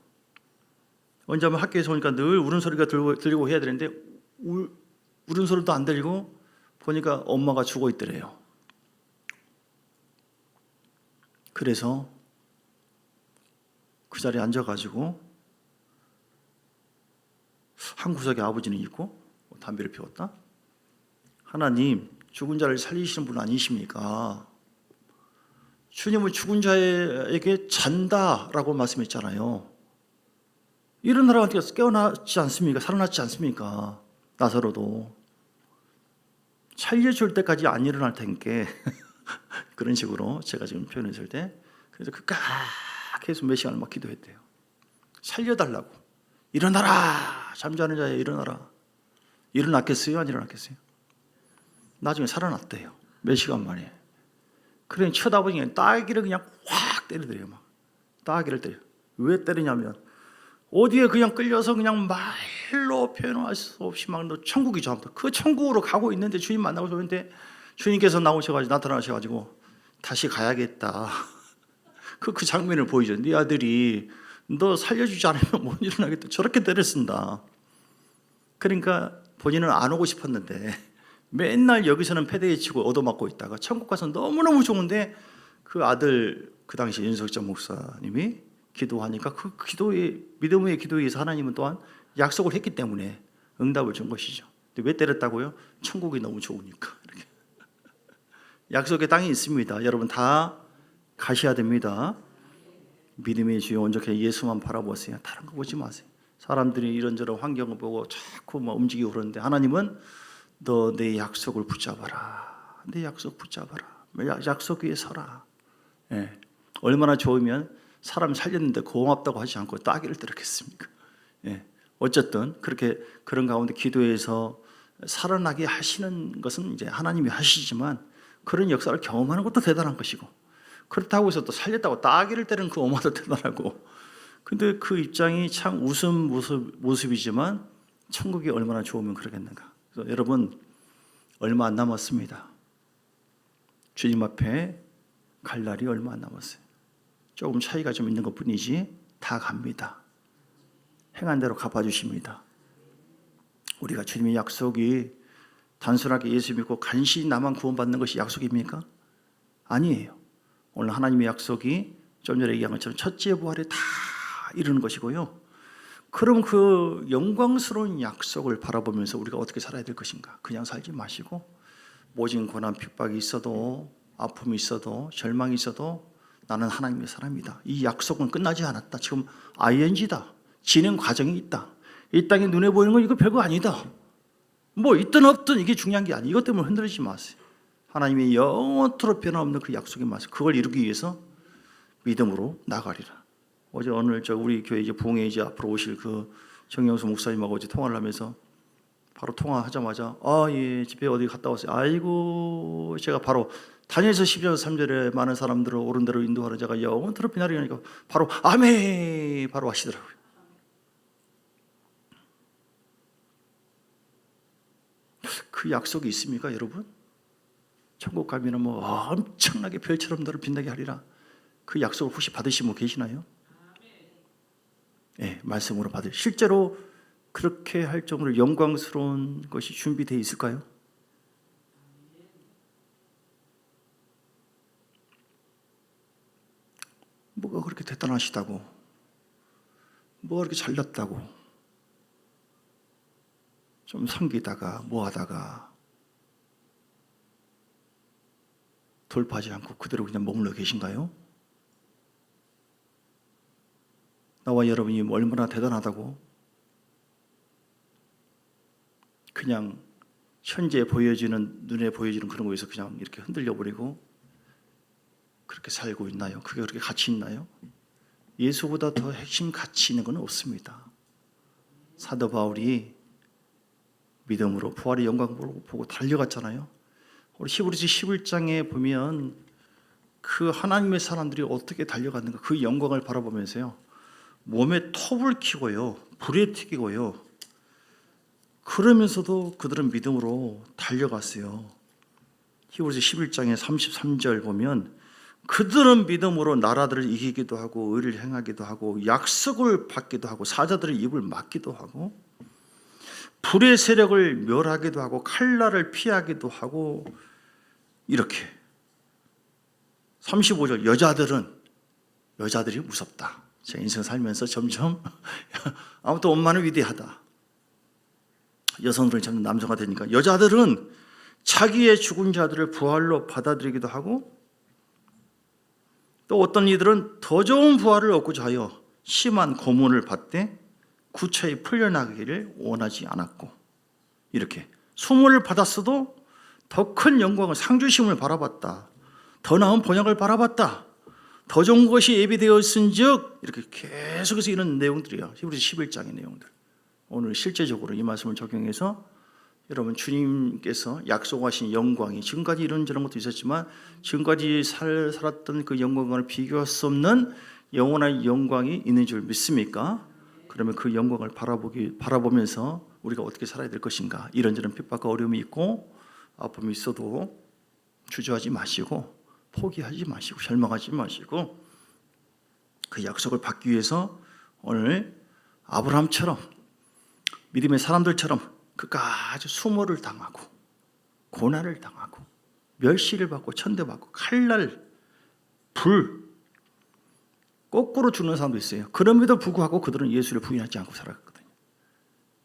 언제 한번 학교에서 오니까 늘 울음소리가 들리고 해야 되는데 울음소리도 안 들리고 보니까 엄마가 죽어 있더래요. 그래서 그 자리에 앉아가지고 한 구석에 아버지는 있고 담배를 피웠다. 하나님 죽은 자를 살리시는 분 아니십니까? 주님은 죽은 자에게 잔다라고 말씀했잖아요. 일어나라고 깨어났지 않습니까? 살아났지 않습니까? 나사로도 살려줄 때까지 안 일어날 테니까 그런 식으로 제가 지금 표현했을 때 그래서 계속 몇 시간을 막 기도했대요. 살려달라고. 일어나라. 잠자는 자야 일어나라. 일어났겠어요? 안 일어났겠어요? 나중에 살아났대요. 몇 시간 만에. 그래 쳐다보니까 따귀를 그냥 확 때리더래요. 막 따귀를 때려. 왜 때리냐면 어디에 그냥 끌려서 그냥 말로 표현할 수 없이 막 너 천국이죠. 그 천국으로 가고 있는데 주님 만나고 있는데 주님께서 나타나셔가지고 다시 가야겠다. 그 장면을 보이죠. 네 아들이 너 살려주지 않으면 못 일어나겠다. 저렇게 때렸습니다. 그러니까 본인은 안 오고 싶었는데 맨날 여기서는 패대기 치고 얻어맞고 있다가 천국 가서 너무너무 좋은데 그 아들, 그 당시 윤석정 목사님이 기도하니까 그 기도의, 믿음의 기도에 의해서 하나님은 또한 약속을 했기 때문에 응답을 준 것이죠. 근데 왜 때렸다고요? 천국이 너무 좋으니까. 이렇게. 약속의 땅이 있습니다. 여러분 다 가셔야 됩니다. 믿음의 주여 온전히 예수만 바라보세요. 다른 거 보지 마세요. 사람들이 이런저런 환경을 보고 자꾸 움직이고 그러는데 하나님은 너 내 약속을 붙잡아라. 내 약속 붙잡아라. 약속 위에 서라. 예. 얼마나 좋으면 사람 살렸는데 고맙다고 하지 않고 따귀를 들었겠습니까? 예. 어쨌든 그렇게 그런 가운데 기도해서 살아나게 하시는 것은 이제 하나님이 하시지만 그런 역사를 경험하는 것도 대단한 것이고 그렇다고 해서 또 살렸다고 따귀를 때리는 그 엄마도 대단하고 근데 그 입장이 참 웃음 모습이지만 천국이 얼마나 좋으면 그러겠는가. 그래서 여러분 얼마 안 남았습니다. 주님 앞에 갈 날이 얼마 안 남았어요. 조금 차이가 좀 있는 것뿐이지 다 갑니다. 행한 대로 갚아주십니다. 우리가 주님의 약속이 단순하게 예수 믿고 간신히 나만 구원받는 것이 약속입니까? 아니에요. 오늘 하나님의 약속이 좀 전에 얘기한 것처럼 첫째 부활에 다 이루는 것이고요. 그럼 그 영광스러운 약속을 바라보면서 우리가 어떻게 살아야 될 것인가? 그냥 살지 마시고 모진 고난 핍박이 있어도 아픔이 있어도 절망이 있어도 나는 하나님의 사람이다. 이 약속은 끝나지 않았다. 지금 ING다. 진행 과정이 있다. 이 땅에 눈에 보이는 건 이거 별거 아니다. 뭐 있든 없든 이게 중요한 게 아니에요. 이것 때문에 흔들리지 마세요. 하나님의 영원토록 변함없는 그 약속에 맞서 그걸 이루기 위해서 믿음으로 나가리라. 어제 오늘 우리 교회 이제 부흥회 이제 앞으로 오실 그 정영수 목사님하고 어제 통화를 하면서 바로 통화하자마자 예 집에 어디 갔다 왔어요. 아이고 제가 바로 다니엘서 12장 3절에 많은 사람들을 옳은 대로 인도하는 자가 영원토록 빛나리라니까 바로 아멘 바로 하시더라고요. 그 약속이 있습니까 여러분? 천국 가면은 뭐 엄청나게 별처럼 너를 빛나게 하리라. 그 약속을 혹시 받으신 분 계시나요? 네, 말씀으로 받을. 실제로 그렇게 할 정도로 영광스러운 것이 준비되어 있을까요? 뭐가 그렇게 대단하시다고, 뭐가 그렇게 잘났다고, 좀 섬기다가 뭐하다가 돌파하지 않고 그대로 그냥 머물러 계신가요? 나와 여러분이 얼마나 대단하다고 그냥 현재 보여지는 눈에 보여지는 그런 거에서 그냥 이렇게 흔들려 버리고 그렇게 살고 있나요? 그게 그렇게 가치 있나요? 예수보다 더 핵심 가치 있는 건 없습니다. 사도 바울이 믿음으로 부활의 영광을 보고 달려갔잖아요. 우리 히브리서 11장에 보면 그 하나님의 사람들이 어떻게 달려갔는가 그 영광을 바라보면서요. 몸에 톱을 키고요. 불에 튀기고요. 그러면서도 그들은 믿음으로 달려갔어요. 히브리서 11장의 33절 보면 그들은 믿음으로 나라들을 이기기도 하고 의를 행하기도 하고 약속을 받기도 하고 사자들의 입을 막기도 하고 불의 세력을 멸하기도 하고 칼날을 피하기도 하고 이렇게 35절 여자들이 무섭다. 제 인생 살면서 점점 아무튼 엄마는 위대하다. 여성들은 점점 남성화 되니까 여자들은 자기의 죽은 자들을 부활로 받아들이기도 하고 또 어떤 이들은 더 좋은 부활을 얻고자 하여 심한 고문을 받되 구차히 풀려나가기를 원하지 않았고 이렇게 수모를 받았어도 더 큰 영광을 상주심을 바라봤다. 더 나은 번영을 바라봤다. 더 좋은 것이 예비되었은즉 이렇게 계속해서 이런 내용들이야. 히브리서 11장의 내용들. 오늘 실제적으로 이 말씀을 적용해서 여러분 주님께서 약속하신 영광이 지금까지 이런저런 것도 있었지만 지금까지 살았던 그 영광을 비교할 수 없는 영원한 영광이 있는 줄 믿습니까? 그러면 그 영광을 바라보면서 우리가 어떻게 살아야 될 것인가? 이런저런 핍박과 어려움이 있고 아픔이 있어도 주저하지 마시고 포기하지 마시고 절망하지 마시고 그 약속을 받기 위해서 오늘 아브라함처럼 믿음의 사람들처럼 끝까지 수모를 당하고 고난을 당하고 멸시를 받고 천대받고 칼날 불 거꾸로 죽는 사람도 있어요. 그럼에도 불구하고 그들은 예수를 부인하지 않고 살았거든요.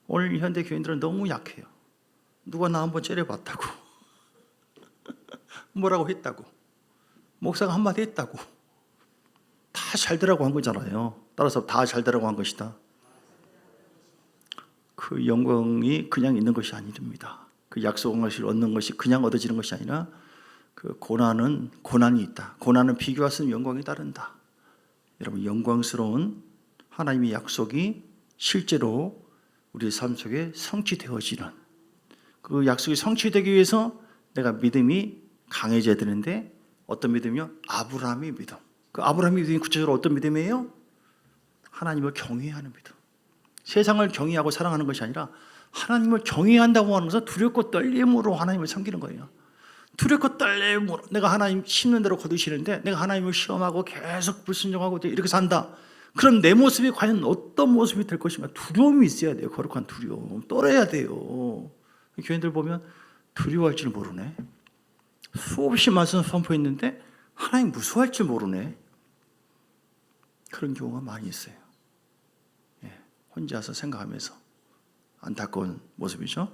오늘 현대 교인들은 너무 약해요. 누가 나 한번 째려봤다고 뭐라고 했다고 목사가 한마디 했다고 다 잘되라고 한 거잖아요. 따라서 다 잘되라고 한 것이다. 그 영광이 그냥 있는 것이 아닙니다. 그 약속한 것을 얻는 것이 그냥 얻어지는 것이 아니라 그 고난은 고난이 있다. 고난은 비교할 수 없는 영광이 따른다. 여러분 영광스러운 하나님의 약속이 실제로 우리 삶 속에 성취되어지는 그 약속이 성취되기 위해서 내가 믿음이 강해져야 되는데 어떤 믿음이요? 아브라함의 믿음. 그 아브라함의 믿음이 구체적으로 어떤 믿음이에요? 하나님을 경외하는 믿음. 세상을 경외하고 사랑하는 것이 아니라 하나님을 경외한다고 하는 것은 두렵고 떨림으로 하나님을 섬기는 거예요. 두렵고 떨림으로 내가 하나님 심는 대로 거두시는데 내가 하나님을 시험하고 계속 불순종하고 이렇게 산다. 그럼 내 모습이 과연 어떤 모습이 될 것인가? 두려움이 있어야 돼요. 거룩한 두려움. 떨어야 돼요. 교인들 보면 두려워할 줄 모르네. 수없이 말씀 선포했는데 하나님 무서워할 줄 모르네. 그런 경우가 많이 있어요. 혼자서 생각하면서 안타까운 모습이죠.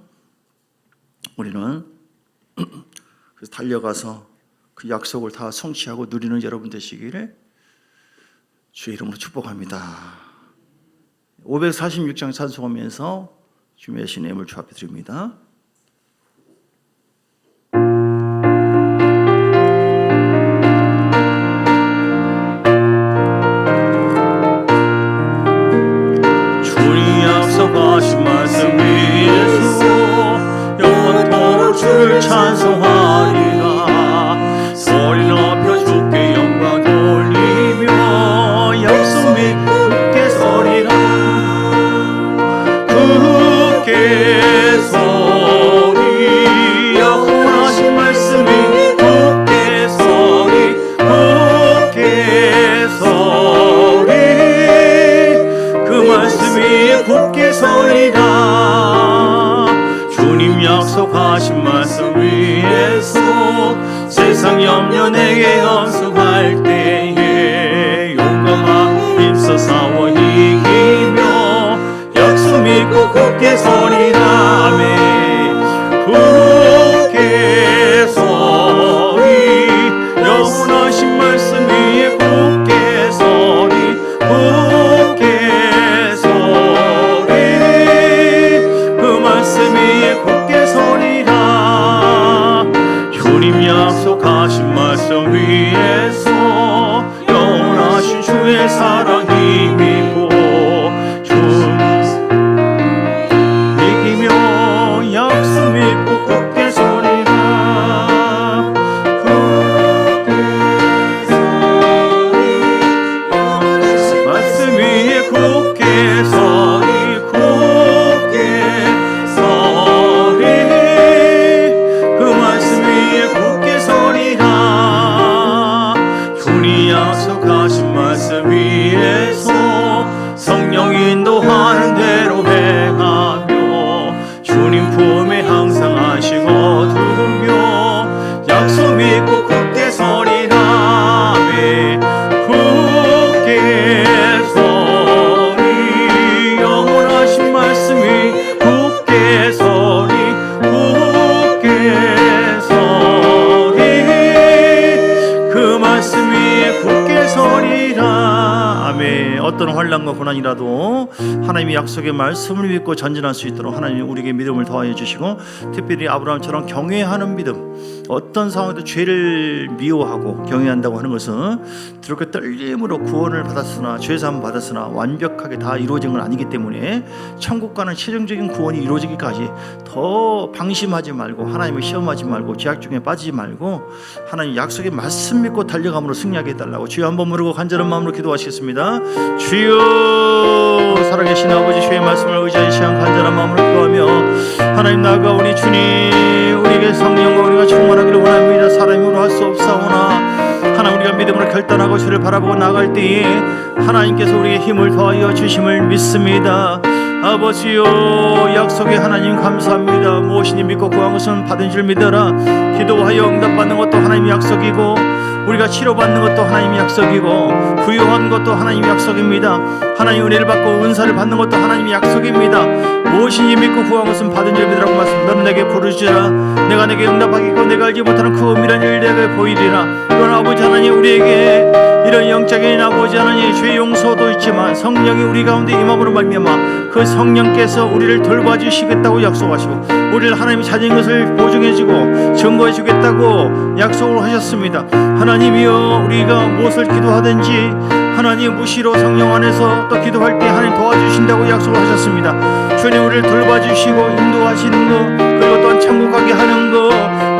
우리는 그래서 달려가서 그 약속을 다 성취하고 누리는 여러분 되시기를 주의 이름으로 축복합니다. 546장 찬송하면서 준비하신 예물 주 앞에 드립니다. 주님 약속하신 말씀 위에서 영원토록 주를 찬송하리라. 소리 높여 주께 영광 돌리며 약속 믿고 굳게 서리라. 굳게 서리 영원하신 말씀이 굳게 서리 굳게 서리 그 말씀이 굳게 서리라. 주님 약속하신 말씀 위에서 세상 염려 내게 엄습할 때에 용감하고 힘써 싸워 이기며 약속 믿고 굳게 서리라. 아멘. 굳게 서리 영원하신 말씀 위에 굳게 서리 굳게 서리 그 말씀 위에 굳게 서리라. 주님 약속하신 말씀 위에서 영원하신 주의 사랑 힘입고 주 이기며 약속 믿고 굳게 서리라. 말씀 위에 굳게 서리 굳게 서리 그 말씀 위에 굳게 서리라. 주님 약속하신 말씀 위에서 성령 인도하는 대로 행하며 주님 품에 항상 하시고 두며 약속 믿고 굳게 서리라. 아멘. 굳게 서리 영원하신 말씀이 굳게 서리 굳게 서리 그 말씀이 굳게 서리라. 아멘. 어떤 환난과 고난이라도 하나님의 약속의 말씀을 믿고 전진할 수 있도록 하나님 우리에게 믿음을 더하여 주시고 특별히 아브라함처럼 경외하는 믿음, 어떤 상황에도 죄를 미워하고 경외한다고 하는 것은 두렵고 떨림으로 구원을 받았으나 죄사함 받았으나 완벽하게 다 이루어진 건 아니기 때문에 천국 가는 최종적인 구원이 이루어지기까지 더 방심하지 말고 하나님을 시험하지 말고 죄악 중에 빠지지 말고 하나님 약속의 말씀 믿고 달려감으로 승리하게 해달라고 주여 한번 부르고 간절한 마음으로 기도하시겠습니다. 주여 살아계신 아버지 주의 말씀을 의지하는 시간 간절한 마음으로 기도하며 하나님 나아가오니 주님 우리에게 성령과 우리가 충만하기를 원합니다. 사람으로 할 수 없사오나 하나님 우리가 믿음으로 결단하고 주를 바라보고 나갈 때에 하나님께서 우리에게 힘을 더하여 주심을 믿습니다. 아버지요, 약속의 하나님 감사합니다. 무엇이니 믿고 구한 것은 받은 줄 믿어라. 기도하여 응답받는 것도 하나님의 약속이고 우리가 치료받는 것도 하나님의 약속이고 부유한 것도 하나님의 약속입니다. 하나님 은혜를 받고 은사를 받는 것도 하나님의 약속입니다. 무엇인지 믿고 구한 것은 받은 줄 믿으라고 말씀. 너는 내게 부르짖으라. 내가 내게 응답하겠고 내가 알지 못하는 그 은밀한 일을 내게 보이리라. 그러나 아버지 하나님 우리에게 이런 영적인 아버지 하나님 죄 용서도 있지만 성령이 우리 가운데 임함으로 말미암아 그 성령께서 우리를 돌봐주시겠다고 약속하시고 우리를 하나님이 찾은 것을 보증해주고 증거해주겠다고 약속을 하셨습니다. 하나님이여 우리가 무엇을 기도하든지 하나님 무시로 성령 안에서 또 기도할 때 하나님 도와주신다고 약속을 하셨습니다. 주님 우리를 돌봐주시고 인도하시는 것 그리고 또한 천국 가게 하는 것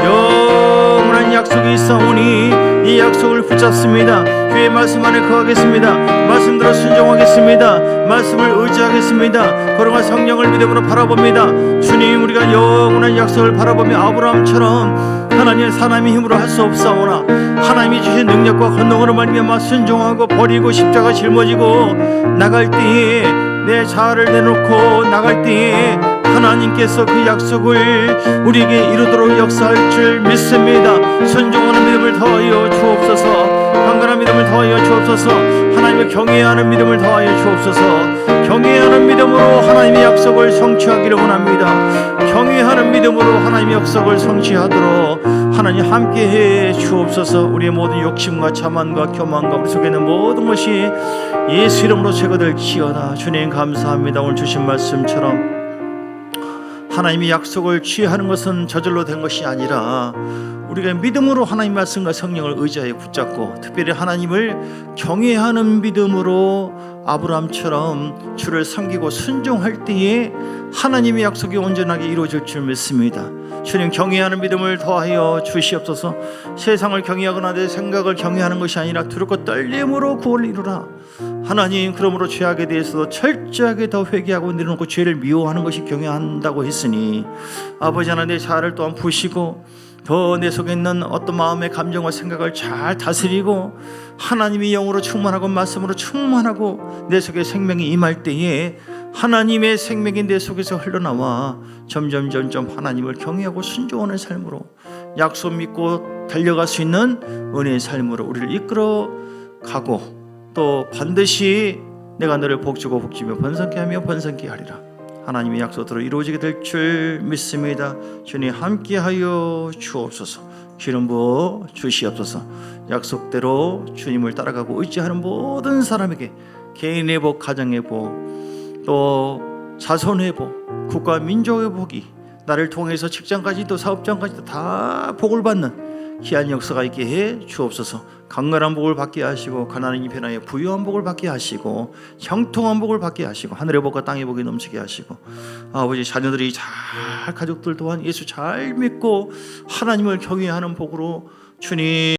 영원한 약속이 있사오니 이 약속을 붙잡습니다. 주의 말씀 안에 거하겠습니다. 말씀대로 순종하겠습니다. 말씀을 의지하겠습니다. 그러나 성령을 믿음으로 바라봅니다. 주님 우리가 영원한 약속을 바라보며 아브라함처럼 하나님의 사람의 힘으로 할 수 없사오나 하나님이 주신 능력과 권능으로 말미암아 순종하고 버리고 십자가 짊어지고 나갈 때에 내 자아를 내놓고 나갈 때에 하나님께서 그 약속을 우리에게 이루도록 역사할 줄 믿습니다. 순종하는 믿음을 더하여 주옵소서. 강건한 믿음을 더하여 주옵소서. 하나님을 경외하는 믿음을 더하여 주옵소서. 경외하는 믿음으로 하나님의 약속을 성취하기를 원합니다. 경외하는 믿음으로 하나님의 약속을 성취하도록 하나님 함께해 주옵소서. 우리의 모든 욕심과 자만과 교만과 우리 속에 있는 모든 것이 예수 이름으로 제거될지어다. 주님 감사합니다. 오늘 주신 말씀처럼 하나님의 약속을 취하는 것은 저절로 된 것이 아니라 우리가 믿음으로 하나님 말씀과 성령을 의지하여 붙잡고 특별히 하나님을 경외하는 믿음으로 아브라함처럼 주를 섬기고 순종할 때에 하나님의 약속이 온전하게 이루어질 줄 믿습니다. 주님 경외하는 믿음을 더하여 주시옵소서. 세상을 경외하거나 내 생각을 경외하는 것이 아니라 두렵고 떨림으로 구원을 이루라. 하나님 그러므로 죄악에 대해서도 철저하게 더 회개하고 내려놓고 죄를 미워하는 것이 경외한다고 했으니 아버지 하나님 내 자아를 또한 부시고 더 내 속에 있는 어떤 마음의 감정과 생각을 잘 다스리고 하나님의 영으로 충만하고 말씀으로 충만하고 내 속에 생명이 임할 때에 하나님의 생명이 내 속에서 흘러나와 점점 하나님을 경외하고 순종하는 삶으로 약속 믿고 달려갈 수 있는 은혜의 삶으로 우리를 이끌어 가고 또 반드시 내가 너를 복주고 복주며 번성케 하며 번성케 하리라. 하나님의 약속대로 이루어지게 될 줄 믿습니다. 주님 함께하여 주옵소서. 기름 부어 주시옵소서. 약속대로 주님을 따라가고 의지하는 모든 사람에게 개인의 복, 가정의 복, 또 자손의 복, 국가 민족의 복이 나를 통해서 직장까지도 사업장까지도 다 복을 받는 귀한 역사가 있게 해 주옵소서. 강건한 복을 받게 하시고 가난한 편하여 부유한 복을 받게 하시고 형통한 복을 받게 하시고 하늘의 복과 땅의 복이 넘치게 하시고 아버지 자녀들이 잘 가족들 또한 예수 잘 믿고 하나님을 경외하는 복으로 주님